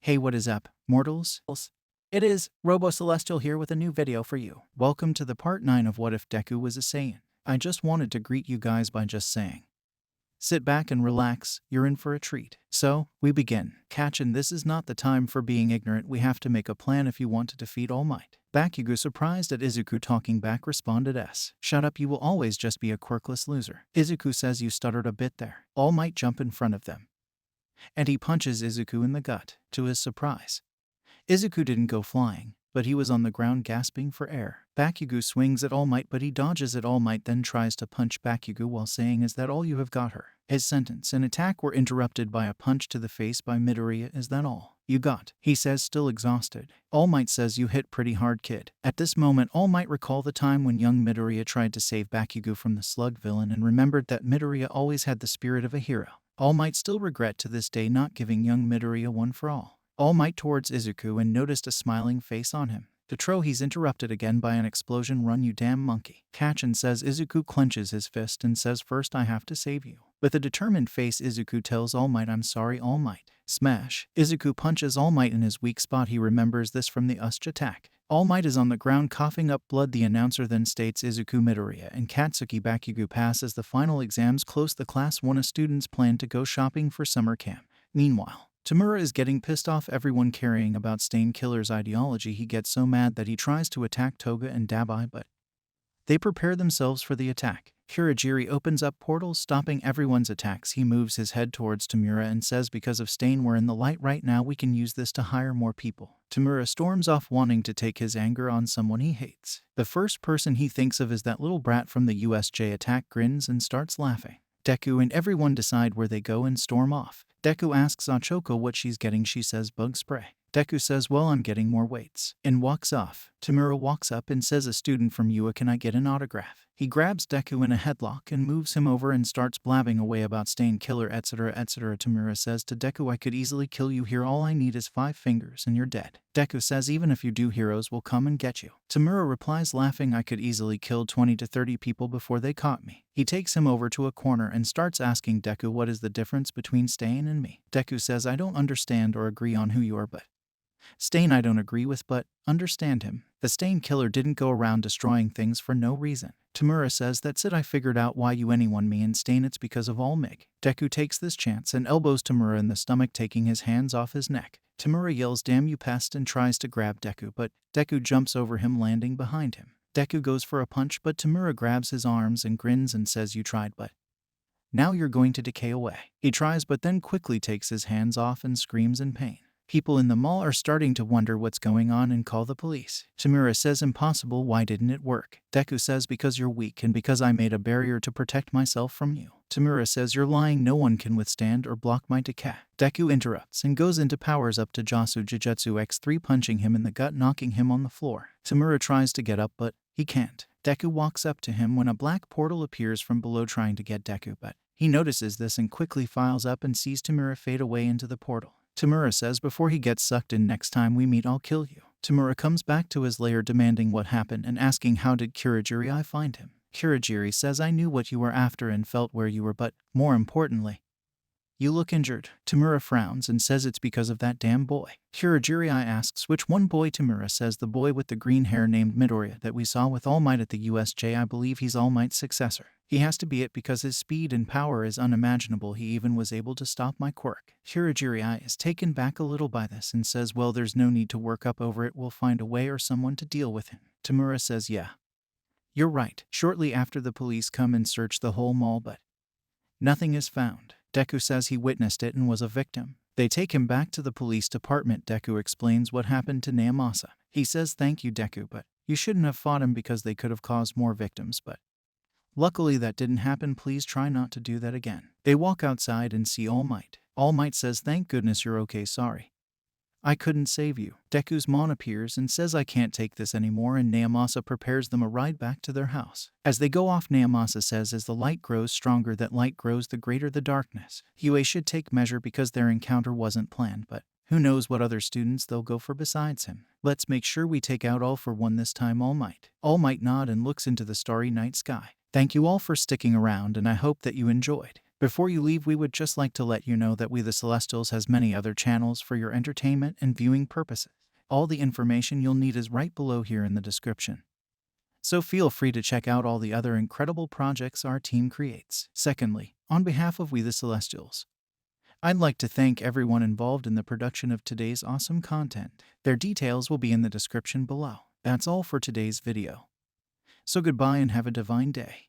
Hey, what is up, mortals? It is Robo Celestial here with a new video for you. Welcome to the part 9 of What If Deku Was a Saiyan. I just wanted to greet you guys by just saying, sit back and relax, you're in for a treat. So, we begin. And this is not the time for being ignorant, we have to make a plan if you want to defeat All Might. Bakugo, surprised at Izuku talking back, responded S. Shut up, you will always just be a quirkless loser. Izuku says you stuttered a bit there. All Might jump in front of them, and he punches Izuku in the gut. To his surprise, Izuku didn't go flying, but he was on the ground gasping for air. Bakugo swings at All Might, but he dodges at All Might, then tries to punch Bakugo while saying, "Is that all you have got her?" His sentence and attack were interrupted by a punch to the face by Midoriya. "Is that all you got?" he says, still exhausted. All Might says, "You hit pretty hard, kid." At this moment, All Might recalled the time when young Midoriya tried to save Bakugo from the slug villain and remembered that Midoriya always had the spirit of a hero. All Might still regret to this day not giving young Midoriya one for all. All Might towards Izuku and noticed a smiling face on him. He's interrupted again by an explosion. "Run, you damn monkey." And says. Izuku clenches his fist and says, "First I have to save you." With a determined face, Izuku tells All Might, "I'm sorry, All Might." Smash. Izuku punches All Might in his weak spot. He remembers this from the Usch attack. All Might is on the ground coughing up blood. The announcer then states, "Izuku, Midoriya, and Katsuki Bakugo pass as the final exams close. The class 1 students plan to go shopping for summer camp." Meanwhile, Tamura is getting pissed off everyone caring about Stain Killer's ideology. He gets so mad that he tries to attack Toga and Dabai, but they prepare themselves for the attack. Kurogiri opens up portals, stopping everyone's attacks. He moves his head towards Tamura and says, "Because of Stain, we're in the light right now. We can use this to hire more people." Tamura storms off, wanting to take his anger on someone he hates. The first person he thinks of is that little brat from the USJ attack. Grins and starts laughing. Deku and everyone decide where they go and storm off. Deku asks Ochoko what she's getting. She says bug spray. Deku says, "Well, I'm getting more weights," and walks off. Tamura walks up and says, "A student from UA, can I get an autograph?" He grabs Deku in a headlock and moves him over and starts blabbing away about Stain Killer, etc., etc. Tamura says to Deku, "I could easily kill you here. All I need is 5 fingers and you're dead." Deku says, "Even if you do, heroes will come and get you." Tamura replies laughing, "I could easily kill 20 to 30 people before they caught me." He takes him over to a corner and starts asking Deku, "What is the difference between Stain and me?" Deku says, "I don't understand or agree on who you are, but Stain I don't agree with, but understand him. The Stain Killer didn't go around destroying things for no reason." Tamura says, "That's it, I figured out why you anyone me and Stain, it's because of All Mig." Deku takes this chance and elbows Tamura in the stomach, taking his hands off his neck. Tamura yells, "Damn you pest," and tries to grab Deku, but Deku jumps over him, landing behind him. Deku goes for a punch, but Tamura grabs his arms and grins and says, "You tried, but now you're going to decay away." He tries, but then quickly takes his hands off and screams in pain. People in the mall are starting to wonder what's going on and call the police. Tamura says, "Impossible, why didn't it work?" Deku says, "Because you're weak and because I made a barrier to protect myself from you." Tamura says, "You're lying, no one can withstand or block my decay." Deku interrupts and goes into powers up to Jasu Jujutsu X3, punching him in the gut, knocking him on the floor. Tamura tries to get up, but he can't. Deku walks up to him when a black portal appears from below, trying to get Deku, but he notices this and quickly files up and sees Tamura fade away into the portal. Tamura says, "Before he gets sucked in, next time we meet I'll kill you." Tamura comes back to his lair demanding what happened and asking, "How did Kurogiri find him?" Kurogiri says, "I knew what you were after and felt where you were, but more importantly, you look injured." Tamura frowns and says, "It's because of that damn boy." Kurogiri asks, "Which one boy?" Tamura says, "The boy with the green hair named Midoriya that we saw with All Might at the USJ. I believe he's All Might's successor. He has to be it because his speed and power is unimaginable. He even was able to stop my quirk." Kurogiri is taken back a little by this and says, "Well, there's no need to work up over it. We'll find a way or someone to deal with him." Tamura says, "Yeah, you're right." Shortly after, the police come and search the whole mall, but nothing is found. Deku says he witnessed it and was a victim. They take him back to the police department. Deku explains what happened to Naomasa. He says, "Thank you, Deku, but you shouldn't have fought him because they could have caused more victims, but luckily that didn't happen. Please try not to do that again." They walk outside and see All Might. All Might says, "Thank goodness you're okay. Sorry I couldn't save you." Deku's mom appears and says, "I can't take this anymore," and Naomasa prepares them a ride back to their house. As they go off, Naomasa says, "As the light grows stronger, that light grows, the greater the darkness." UA should take measure because their encounter wasn't planned, but who knows what other students they'll go for besides him. "Let's make sure we take out All for one this time, All Might." All Might nod and looks into the starry night sky. Thank you all for sticking around, and I hope that you enjoyed. Before you leave, we would just like to let you know that We the Celestials has many other channels for your entertainment and viewing purposes. All the information you'll need is right below here in the description. So feel free to check out all the other incredible projects our team creates. Secondly, on behalf of We the Celestials, I'd like to thank everyone involved in the production of today's awesome content. Their details will be in the description below. That's all for today's video. So goodbye and have a divine day.